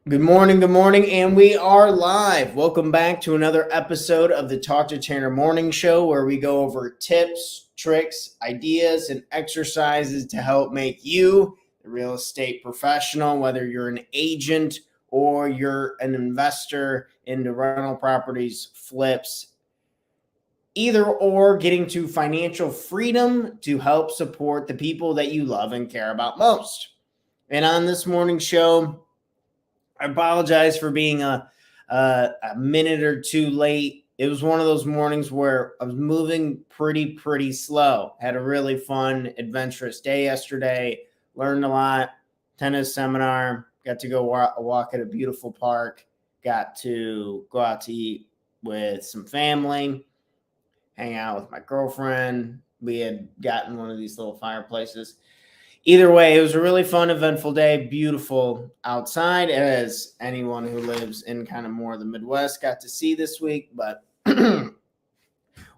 Good morning, and we are live. Welcome back to another episode of the Talk to Tanner Morning Show, where we go over tips, tricks, ideas, and exercises to help make you the real estate professional, whether you're an agent or you're an investor into rental properties, flips, either or, getting to financial freedom to help support the people that you love and care about most. And on this morning's show, I apologize for being a minute or two late. It was one of those mornings where I was moving pretty slow. Had a really fun, adventurous day yesterday. Learned a lot. Tennis seminar. Got to go walk at a beautiful park. Got to go out to eat with some family. Hang out with my girlfriend. We had gotten one of these little fireplaces. Either way, it was a really fun, eventful day. Beautiful outside, as anyone who lives in kind of more of the Midwest got to see this week. But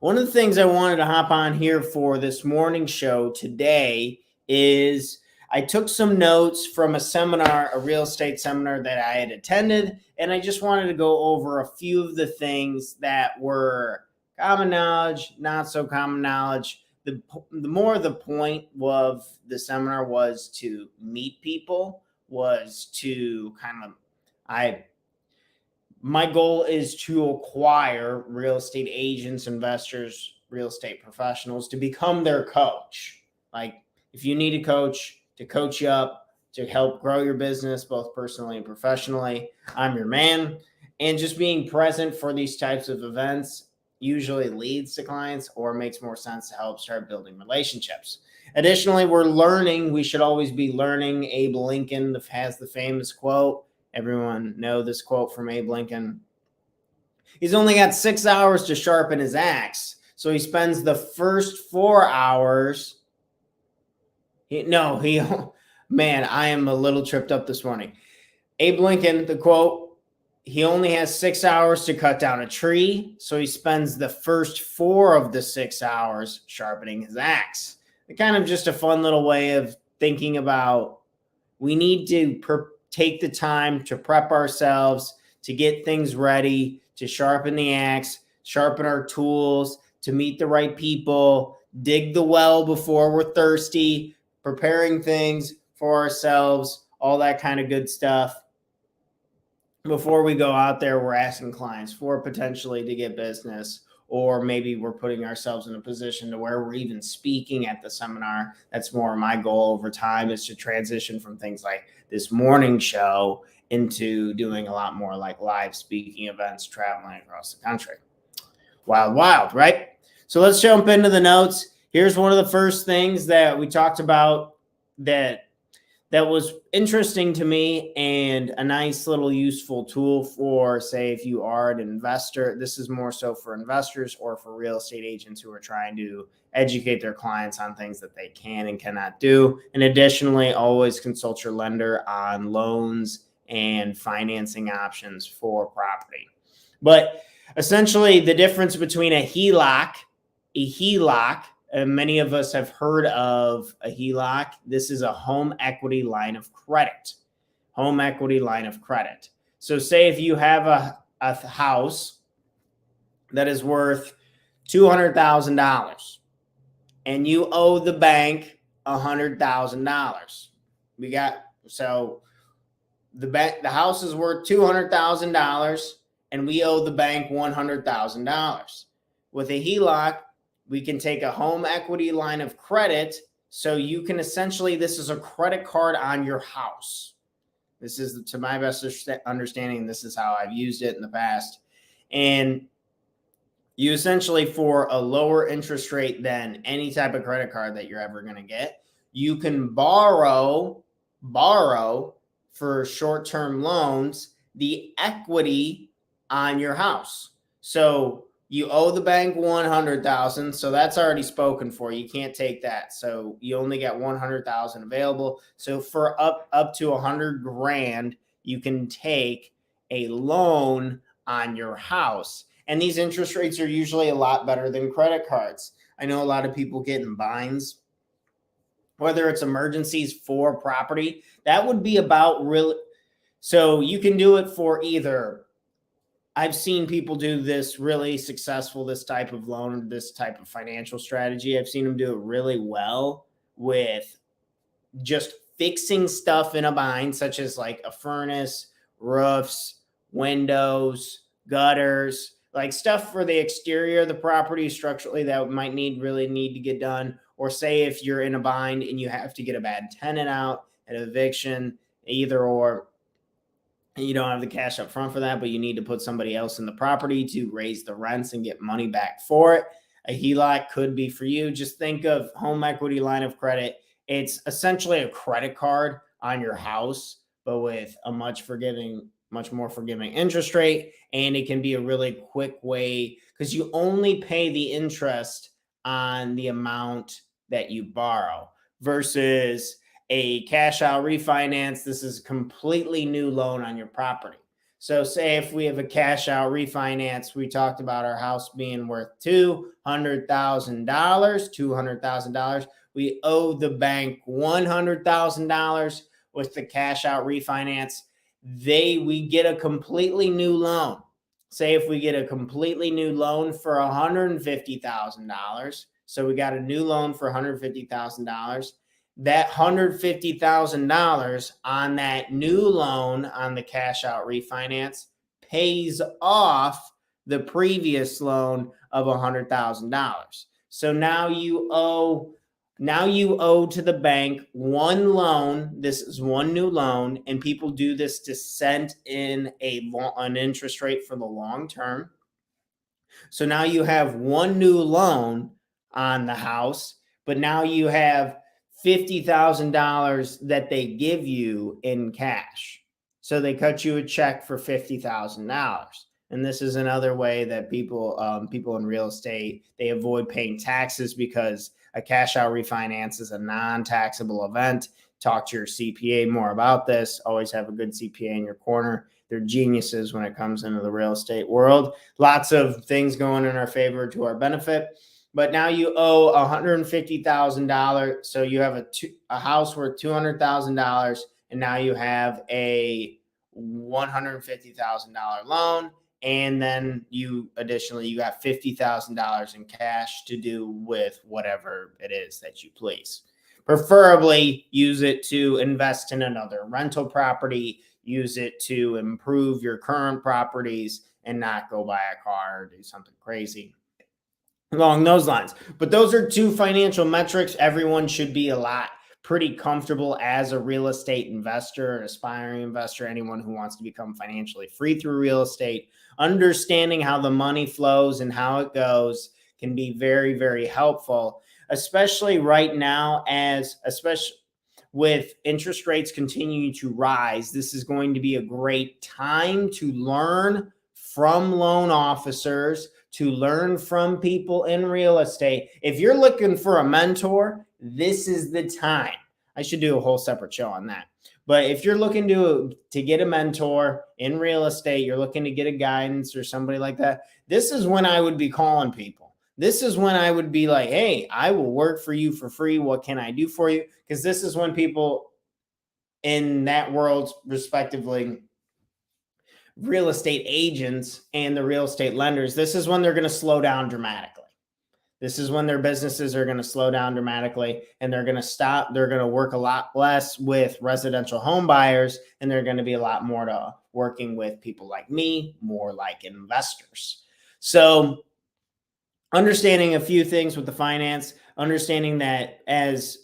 one of the things I wanted to hop on here for this morning show today is I took some notes from a seminar, a real estate seminar that I had attended, and I just wanted to go over a few of the things that were common knowledge, not so common knowledge. The more the point of the seminar was to meet people, was to my goal is to acquire real estate agents, investors, real estate professionals to become their coach. Like, if you need a coach to coach you up, to help grow your business, both personally and professionally, I'm your man. And just being present for these types of events usually leads to clients or makes more sense to help start building relationships. Additionally, we should always be learning. Abe Lincoln has the famous quote. Everyone know this quote from Abe Lincoln. He's only got 6 hours to sharpen his axe. So he spends the first 4 hours. Man, I am a little tripped up this morning. Abe Lincoln, the quote, he only has 6 hours to cut down a tree, so he spends the first 4 of the 6 hours sharpening his axe. It's kind of just a fun little way of thinking about, we need to take the time to prep ourselves, to get things ready, to sharpen the axe, sharpen our tools, to meet the right people, dig the well before we're thirsty, preparing things for ourselves, all that kind of good stuff. Before we go out there, we're asking clients for potentially to get business, or maybe we're putting ourselves in a position to where we're even speaking at the seminar. That's more my goal over time, is to transition from things like this morning show into doing a lot more like live speaking events, traveling across the country. Wild, right? So let's jump into the notes. Here's one of the first things that we talked about that was interesting to me, and a nice little useful tool for, say, if you are an investor. This is more so for investors or for real estate agents who are trying to educate their clients on things that they can and cannot do. And additionally, always consult your lender on loans and financing options for property. But essentially, the difference between a HELOC, and many of us have heard of a HELOC. This is a home equity line of credit. Home equity line of credit. So say if you have a house that is worth $200,000 and you owe the bank $100,000. The house is worth $200,000 and we owe the bank $100,000. With a HELOC, we can take a home equity line of credit. So you can essentially, this is a credit card on your house. This is, to my best understanding, this is how I've used it in the past. And you essentially, for a lower interest rate than any type of credit card that you're ever going to get, you can borrow for short-term loans the equity on your house. So you owe the bank $100,000, so that's already spoken for. You can't take that. So you only get $100,000 available. So for up to $100,000, you can take a loan on your house. And these interest rates are usually a lot better than credit cards. I know a lot of people get in binds, whether it's emergencies for property. That would be about really So you can do it for either. I've seen people do this really successful, this type of loan, this type of financial strategy. I've seen them do it really well with just fixing stuff in a bind, such as like a furnace, roofs, windows, gutters, like stuff for the exterior of the property structurally that might really need to get done. Or say if you're in a bind and you have to get a bad tenant out, an eviction, either or, and you don't have the cash up front for that, but you need to put somebody else in the property to raise the rents and get money back for it. A HELOC could be for you. Just think of home equity line of credit. It's essentially a credit card on your house, but with a much more forgiving interest rate. And it can be a really quick way because you only pay the interest on the amount that you borrow versus a cash out refinance. This is a completely new loan on your property. So say if we have a cash out refinance, we talked about our house being worth $200,000. We owe the bank $100,000 with the cash out refinance. We get a completely new loan. Say if we get a completely new loan for $150,000. So we got a new loan for $150,000. That $150,000 on that new loan on the cash out refinance pays off the previous loan of $100,000. So now you owe to the bank one loan. This is one new loan, and people do this to send in an interest rate for the long term. So now you have one new loan on the house, but now you have $50,000 that they give you in cash. So they cut you a check for $50,000. And this is another way that people in real estate, they avoid paying taxes because a cash out refinance is a non-taxable event. Talk to your CPA more about this. Always have a good CPA in your corner. They're geniuses when it comes into the real estate world. Lots of things going in our favor to our benefit. But now you owe $150,000. So you have a house worth $200,000, and now you have a $150,000 loan. And then you got $50,000 in cash to do with whatever it is that you please. Preferably use it to invest in another rental property, use it to improve your current properties, and not go buy a car or do something crazy along those lines. But those are two financial metrics everyone should be pretty comfortable as a real estate investor, an aspiring investor, anyone who wants to become financially free through real estate. Understanding how the money flows and how it goes can be very, very helpful, especially right now, especially with interest rates continuing to rise. This is going to be a great time to learn from loan officers, to learn from people in real estate. If you're looking for a mentor, this is the time. I should do a whole separate show on that. But if you're looking to get a mentor in real estate, you're looking to get a guidance or somebody like that, this is when I would be calling people. This is when I would be like, hey, I will work for you for free. What can I do for you? Because this is when people in that world, respectively, real estate agents and the real estate lenders, this is when they're going to slow down dramatically. This is when their businesses are going to slow down dramatically, and they're going to stop. They're going to work a lot less with residential home buyers, and they're going to be a lot more to working with people like me, more like investors. So understanding a few things with the finance, understanding that as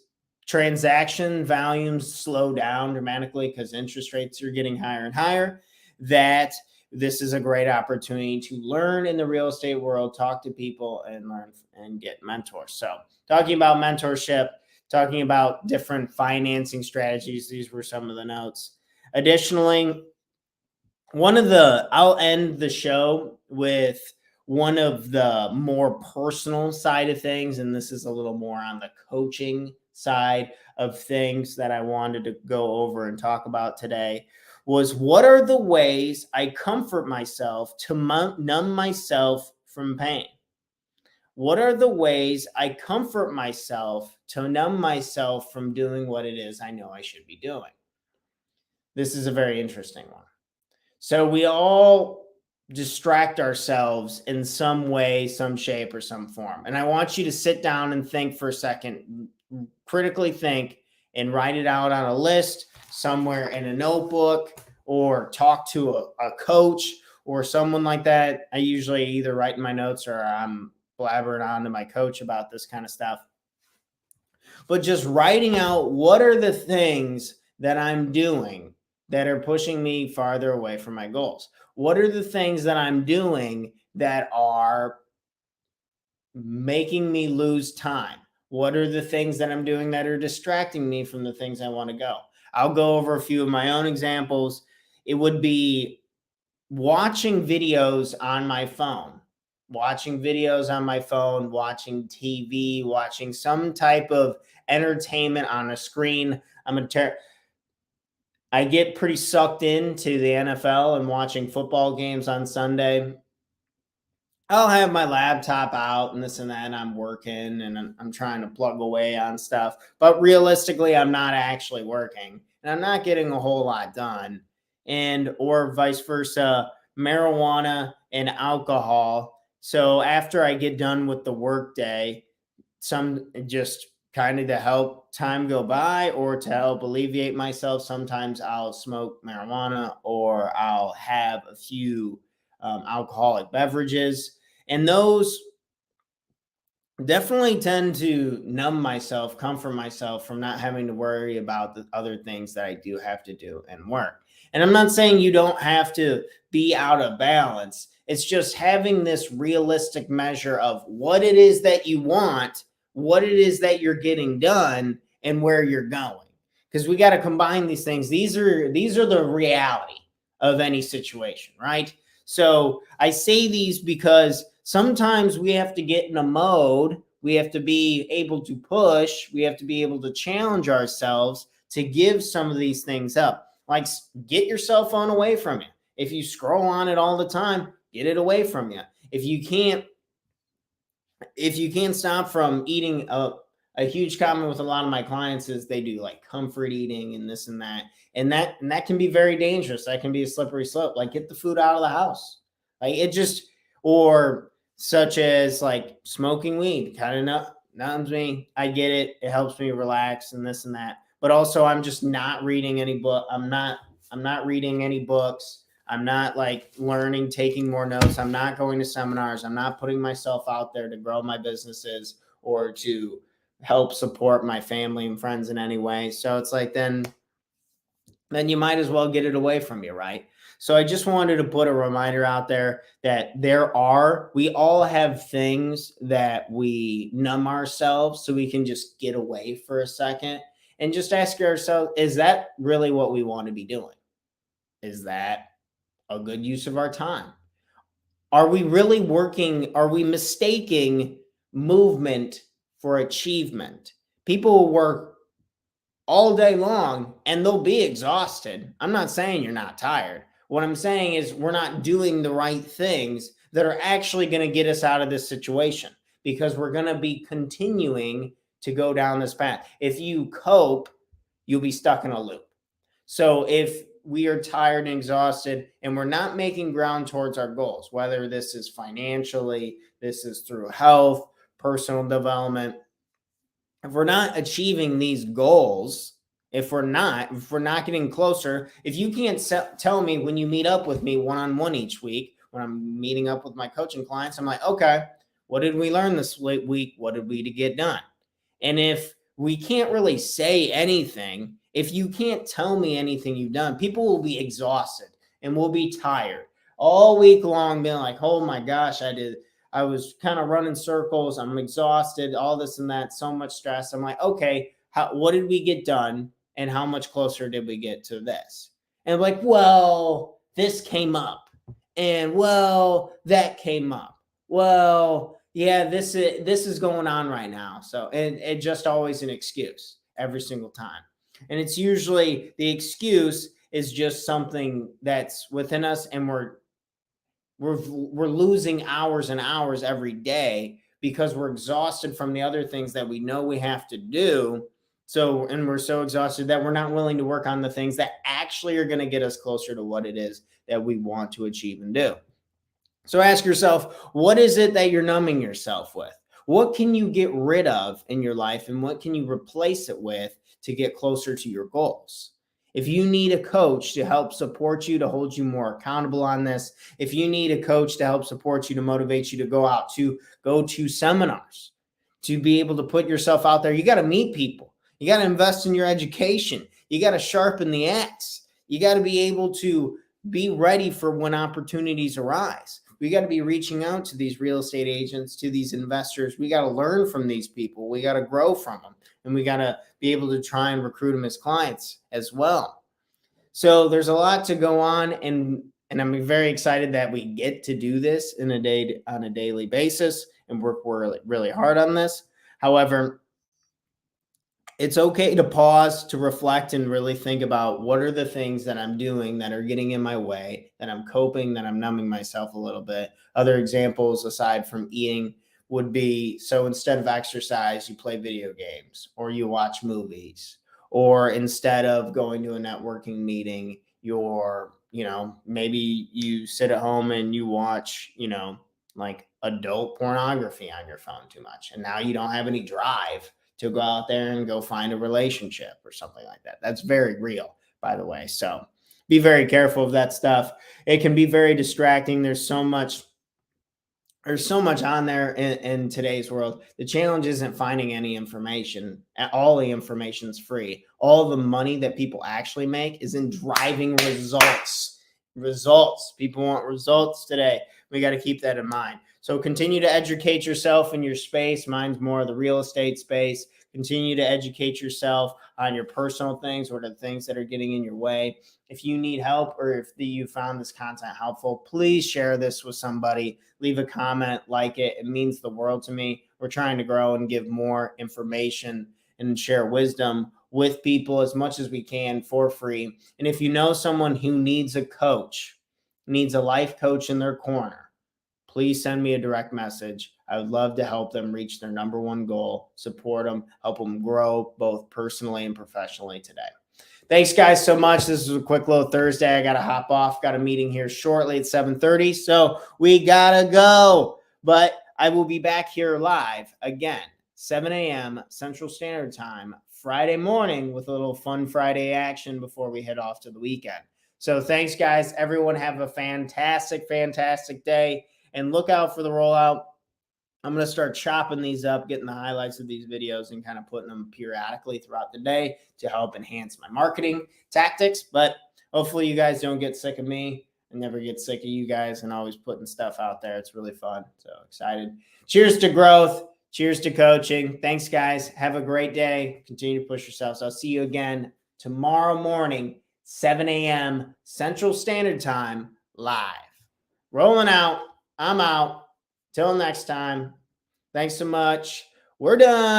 transaction volumes slow down dramatically because interest rates are getting higher and higher, that this is a great opportunity to learn in the real estate world, talk to people, and learn and get mentors. So talking about mentorship, talking about different financing strategies, these were some of the notes. Additionally, I'll end the show with one of the more personal side of things, and this is a little more on the coaching side of things that I wanted to go over and talk about today, was what are the ways I comfort myself to numb myself from pain? What are the ways I comfort myself to numb myself from doing what it is I know I should be doing? This is a very interesting one. So we all distract ourselves in some way, some shape, or some form. And I want you to sit down and think for a second, critically think, and write it out on a list somewhere in a notebook, or talk to a coach or someone like that. I usually either write in my notes or I'm blabbering on to my coach about this kind of stuff. But just writing out, what are the things that I'm doing that are pushing me farther away from my goals? What are the things that I'm doing that are making me lose time? What are the things that I'm doing that are distracting me from the things I want to go? I'll go over a few of my own examples. It would be watching videos on my phone, watching TV, watching some type of entertainment on a screen. I get pretty sucked into the NFL and watching football games on Sunday. I'll have my laptop out and this and that, and I'm working and I'm trying to plug away on stuff. But realistically, I'm not actually working and I'm not getting a whole lot done. And or vice versa, marijuana and alcohol. So after I get done with the workday, some just kind of to help time go by or to help alleviate myself, sometimes I'll smoke marijuana or I'll have a few alcoholic beverages, and those definitely tend to numb myself, comfort myself from not having to worry about the other things that I do have to do and work. And I'm not saying you don't have to be out of balance. It's just having this realistic measure of what it is that you want, what it is that you're getting done, and where you're going. Because we got to combine these things. These are the reality of any situation, right? So I say these because sometimes we have to get in a mode. We have to be able to push. We have to be able to challenge ourselves to give some of these things up. Like, get your cell phone away from you. If you scroll on it all the time, get it away from you. If you can't stop from eating, a huge comment with a lot of my clients is they do like comfort eating and this and that. And that can be very dangerous. That can be a slippery slope. Like, get the food out of the house. Like, it just, or such as like smoking weed kind of numbs me. I get it. It helps me relax and this and that. But also, I'm just not reading any book. I'm not reading any books. I'm not like learning, taking more notes. I'm not going to seminars. I'm not putting myself out there to grow my businesses or to help support my family and friends in any way. So it's like, then you might as well get it away from you, right? So I just wanted to put a reminder out there that we all have things that we numb ourselves so we can just get away for a second and just ask ourselves, is that really what we want to be doing? Is that a good use of our time? Are we really working? Are we mistaking movement for achievement? People will work all day long and they'll be exhausted. I'm not saying you're not tired. What I'm saying is we're not doing the right things that are actually going to get us out of this situation, because we're going to be continuing to go down this path. If you cope, you'll be stuck in a loop. So if we are tired and exhausted and we're not making ground towards our goals, whether this is financially, this is through health, personal development, if we're not achieving these goals, if we're not getting closer, if you can't tell me when you meet up with me one-on-one each week, when I'm meeting up with my coaching clients, I'm like, okay, what did we learn this week? What did we get done? And if we can't really say anything, if you can't tell me anything you've done, people will be exhausted and will be tired all week long, being like, oh my gosh, I was kind of running circles. I'm exhausted, all this and that, so much stress. I'm like, okay, what did we get done? And how much closer did we get to this? And I'm like, well, this came up. And well, that came up. Well, yeah, this is going on right now. So, and it just always an excuse every single time. And it's usually the excuse is just something that's within us, and we're losing hours and hours every day because we're exhausted from the other things that we know we have to do So, and we're so exhausted that we're not willing to work on the things that actually are going to get us closer to what it is that we want to achieve and do. So ask yourself, what is it that you're numbing yourself with? What can you get rid of in your life and what can you replace it with to get closer to your goals? If you need a coach to help support you, to hold you more accountable on this, if you need a coach to help support you, to motivate you to go out, to go to seminars, to be able to put yourself out there, you got to meet people. You got to invest in your education. You got to sharpen the axe. You got to be able to be ready for when opportunities arise. We got to be reaching out to these real estate agents, to these investors. We got to learn from these people. We got to grow from them, and we got to be able to try and recruit them as clients as well. So there's a lot to go on, and I'm very excited that we get to do this on a daily basis and work really, really hard on this. However, it's okay to pause, to reflect, and really think about what are the things that I'm doing that are getting in my way, that I'm coping, that I'm numbing myself a little bit. Other examples aside from eating would be, so instead of exercise, you play video games or you watch movies, or instead of going to a networking meeting, maybe you sit at home and you watch, like adult pornography on your phone too much. And now you don't have any drive to go out there and go find a relationship or something like that. That's very real, by the way. So be very careful of that stuff. It can be very distracting. There's so much on there in today's world. The challenge isn't finding any information. All the information is free. All the money that people actually make is in driving results. People want results today. We got to keep that in mind. So continue to educate yourself in your space. Mine's more of the real estate space. Continue to educate yourself on your personal things. What are the things that are getting in your way? If you need help, or if you found this content helpful, please share this with somebody. Leave a comment, like it. It means the world to me. We're trying to grow and give more information and share wisdom with people as much as we can for free. And if you know someone who needs a coach, needs a life coach in their corner, please send me a direct message. I would love to help them reach their number one goal, support them, help them grow both personally and professionally today. Thanks, guys, so much. This is a quick little Thursday. I got to hop off. Got a meeting here shortly at 7:30, so we got to go. But I will be back here live again, 7 a.m. Central Standard Time, Friday morning, with a little fun Friday action before we head off to the weekend. So thanks, guys. Everyone have a fantastic, fantastic day. And look out for the rollout. I'm going to start chopping these up, getting the highlights of these videos and kind of putting them periodically throughout the day to help enhance my marketing tactics. But hopefully you guys don't get sick of me. I never get sick of you guys and always putting stuff out there. It's really fun. So excited. Cheers to growth. Cheers to coaching. Thanks, guys. Have a great day. Continue to push yourselves. I'll see you again tomorrow morning, 7 a.m. Central Standard Time, live. Rolling out. I'm out. Till next time. Thanks so much. We're done.